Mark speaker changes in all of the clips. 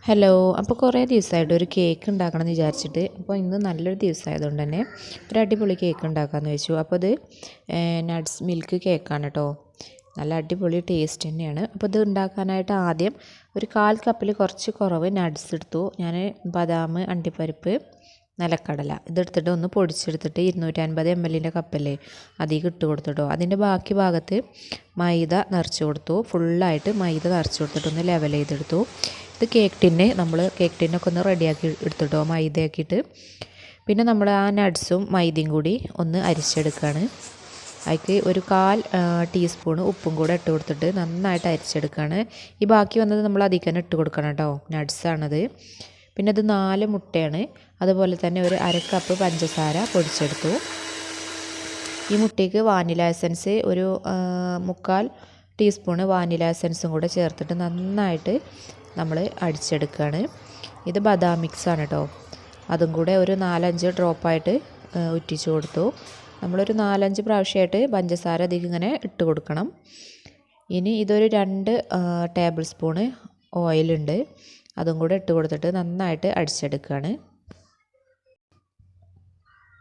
Speaker 1: Hello. അപ്പോൾ കുറേ ദിവസമായിട്ട് ഒരു കേക്ക് ഉണ്ടാക്കണം എന്ന് വിചാരിച്ചിട്ട്, അപ്പോൾ ഇന്ന് നല്ലൊരു ദിവസമായതുകൊണ്ട് തന്നെ ഒരു അടിപൊളി കേക്ക് ഉണ്ടാക്കാമെന്ന് വെച്ചു. അപ്പോൾ ഇത് നട്ട്സ് മിൽക്ക് കേക്കാണ് കേട്ടോ. നല്ല അടിപൊളി ടേസ്റ്റ് തന്നെയാണ്. അപ്പോൾ ഇത് ഉണ്ടാക്കാനായിട്ട് ആദ്യം ഒരു 1/4 കപ്പിൽ കുറച്ച് കുറവ് നട്ട്സ് എടുത്തു. ഞാൻ ബദാം, അണ്ടിപ്പരിപ്പ്, നിലക്കടല ഇതെടുത്തിട്ട് ഒന്ന് പൊടിച്ചെടുത്തിട്ട് 250 ml കപ്പല്ലേ അതിലേക്ക് ഇട്ട് കൊടുത്തിട്ടോ. അതിൻ്റെ ബാക്കി ഭാഗത്ത് മൈദ നിറച്ച് കൊടുത്തു. ഫുള്ളായിട്ട് മൈദ നിറച്ച് കൊടുത്തിട്ട് ഒന്ന് ലെവൽ ചെയ്തെടുത്തു. ഇത് കേക്ക് ടിന്ന് നമ്മൾ കേക്ക് ടിന്നൊക്കെ ഒന്ന് റെഡിയാക്കി എടുത്തിട്ടോ മൈദയാക്കിയിട്ട്. പിന്നെ നമ്മൾ ആ നട്ട്സും മൈദയും കൂടി ഒന്ന് അരിച്ചെടുക്കുകയാണ്. അതിലേക്ക് ഒരു 1/4 ടീസ്പൂൺ ഉപ്പും കൂടെ ഇട്ട് കൊടുത്തിട്ട് നന്നായിട്ട് അരിച്ചെടുക്കുകയാണ്. ഈ ബാക്കി വന്നത് നമ്മൾ അതിലേക്ക് തന്നെ ഇട്ട് കൊടുക്കണം കേട്ടോ. നട്ട്സാണത്. പിന്നെ ഇത് 4 മുട്ടയാണ്. അതുപോലെ തന്നെ ഒരു 1/2 കപ്പ് പഞ്ചസാര പൊടിച്ചെടുത്തു. ഈ മുട്ടയ്ക്ക് വാനില എസൻസ് ഒരു 3/4 ടീസ്പൂൺ വാനില എസൻസും കൂടെ ചേർത്തിട്ട് നന്നായിട്ട് നമ്മൾ അടിച്ചെടുക്കുകയാണ്. ഇത് ബദാം മിക്സാണ് കേട്ടോ. അതും കൂടെ ഒരു 4-5 ഡ്രോപ്പായിട്ട് ഉറ്റിച്ച് കൊടുത്തു. നമ്മളൊരു 4-5 പ്രാവശ്യമായിട്ട് പഞ്ചസാര അതിലേക്ക് ഇങ്ങനെ ഇട്ട് കൊടുക്കണം. ഇനി ഇതൊരു 2 ടേബിൾ സ്പൂണ് ഓയിലുണ്ട്, അതും കൂടെ ഇട്ട് കൊടുത്തിട്ട് നന്നായിട്ട് അടിച്ചെടുക്കുകയാണ്.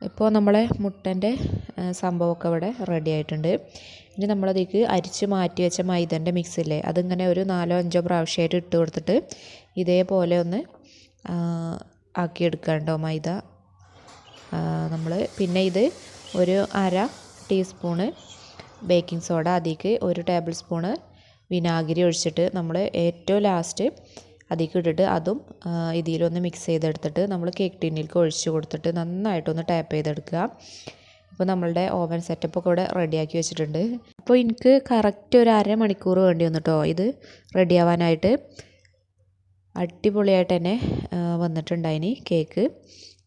Speaker 1: ഇപ്പോൾ നമ്മളെ മുട്ടൻ്റെ സംഭവമൊക്കെ ഇവിടെ റെഡി ആയിട്ടുണ്ട്. ഇനി നമ്മളതിലേക്ക് അരിച്ച് മാറ്റി വെച്ച മൈദൻ്റെ മിക്സില്ലേ അതിങ്ങനെ ഒരു 4-5 പ്രാവശ്യമായിട്ട് ഇട്ട് കൊടുത്തിട്ട് ഇതേപോലെ ഒന്ന് ആക്കിയെടുക്കുക കേട്ടോ മൈദ. പിന്നെ ഇത് ഒരു 1/2 ടീസ്പൂണ് ബേക്കിംഗ് സോഡ, അതിലേക്ക് 1 ടേബിൾ സ്പൂണ് വിനാഗിരി ഒഴിച്ചിട്ട് നമ്മൾ ഏറ്റവും ലാസ്റ്റ് അതിലേക്ക് ഇട്ടിട്ട് അതും ഇതിലൊന്ന് മിക്സ് ചെയ്തെടുത്തിട്ട് നമ്മൾ കേക്ക് ടിന്നിലേക്ക് ഒഴിച്ച് കൊടുത്തിട്ട് നന്നായിട്ടൊന്ന് ടാപ്പ് ചെയ്തെടുക്കുക. ഇപ്പോൾ നമ്മളുടെ ഓവൻ സെറ്റപ്പൊക്കെ ഇവിടെ റെഡിയാക്കി വെച്ചിട്ടുണ്ട്. അപ്പോൾ എനിക്ക് കറക്റ്റ് ഒരു 1/2 മണിക്കൂർ വേണ്ടി വന്നു കേട്ടോ ഇത് റെഡിയാവാനായിട്ട്. അടിപൊളിയായിട്ട് തന്നെ വന്നിട്ടുണ്ടായിനി കേക്ക്.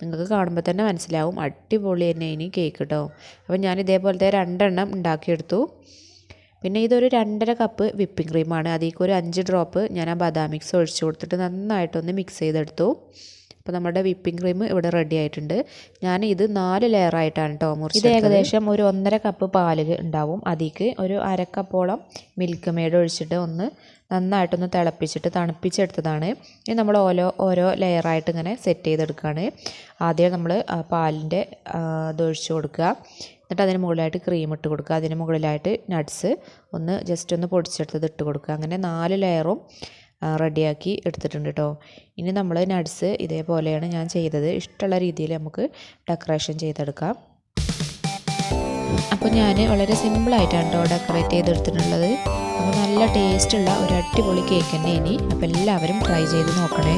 Speaker 1: നിങ്ങൾക്ക് കാണുമ്പോൾ തന്നെ മനസ്സിലാവും അടിപൊളി തന്നെ ഇനി കേക്ക് കേട്ടോ. അപ്പോൾ ഞാൻ ഇതേപോലത്തെ 2 എണ്ണം ഉണ്ടാക്കിയെടുത്തു. പിന്നെ ഇതൊരു 2.5 കപ്പ് വിപ്പിംഗ് ക്രീമാണ്. അതിലേക്ക് ഒരു 5 ഡ്രോപ്പ് ഞാൻ ആ ബദാം മിക്സ് ഒഴിച്ച് കൊടുത്തിട്ട് നന്നായിട്ടൊന്ന് മിക്സ് ചെയ്തെടുത്തു. അപ്പോൾ നമ്മുടെ വിപ്പിംഗ് ക്രീം ഇവിടെ റെഡി ആയിട്ടുണ്ട്. ഞാൻ ഇത് 4 ലെയറായിട്ടാണ് കേട്ടോ മുറിച്ചത്. ഇത് ഏകദേശം ഒരു 1.5 കപ്പ് പാല് ഉണ്ടാവും. അതിലേക്ക് ഒരു 1/2 കപ്പോളം മിൽക്ക് മെയ്ഡ് ഒഴിച്ചിട്ട് ഒന്ന് നന്നായിട്ടൊന്ന് തിളപ്പിച്ചിട്ട് തണുപ്പിച്ചെടുത്തതാണ്. ഇനി നമ്മൾ ഓരോ ലെയറായിട്ട് ഇങ്ങനെ സെറ്റ് ചെയ്തെടുക്കുകയാണ്. ആദ്യം നമ്മൾ പാലിൻ്റെ ഇതൊഴിച്ച് കൊടുക്കുക. എന്നിട്ട് അതിന് മുകളിലായിട്ട് ക്രീം ഇട്ട് കൊടുക്കുക. അതിന് മുകളിലായിട്ട് നട്ട്സ് ജസ്റ്റ് ഒന്ന് പൊടിച്ചെടുത്തത് ഇട്ട് കൊടുക്കുക. അങ്ങനെ 4 ലെയറും റെഡിയാക്കി എടുത്തിട്ടുണ്ട് കേട്ടോ. ഇനി നമ്മൾ നട്ട്സ് ഇതേപോലെയാണ് ഞാൻ ചെയ്തത്. ഇഷ്ടമുള്ള രീതിയിൽ നമുക്ക് ഡെക്കറേഷൻ ചെയ്തെടുക്കാം. അപ്പോൾ ഞാൻ വളരെ സിമ്പിളായിട്ടാണ് കേട്ടോ ഡെക്കറേറ്റ് ചെയ്തെടുത്തിട്ടുള്ളത്. അപ്പോൾ നല്ല ടേസ്റ്റുള്ള ഒരു അടിപൊളി കേക്ക് തന്നെ ഇനി. അപ്പോൾ എല്ലാവരും ട്രൈ ചെയ്ത് നോക്കണേ.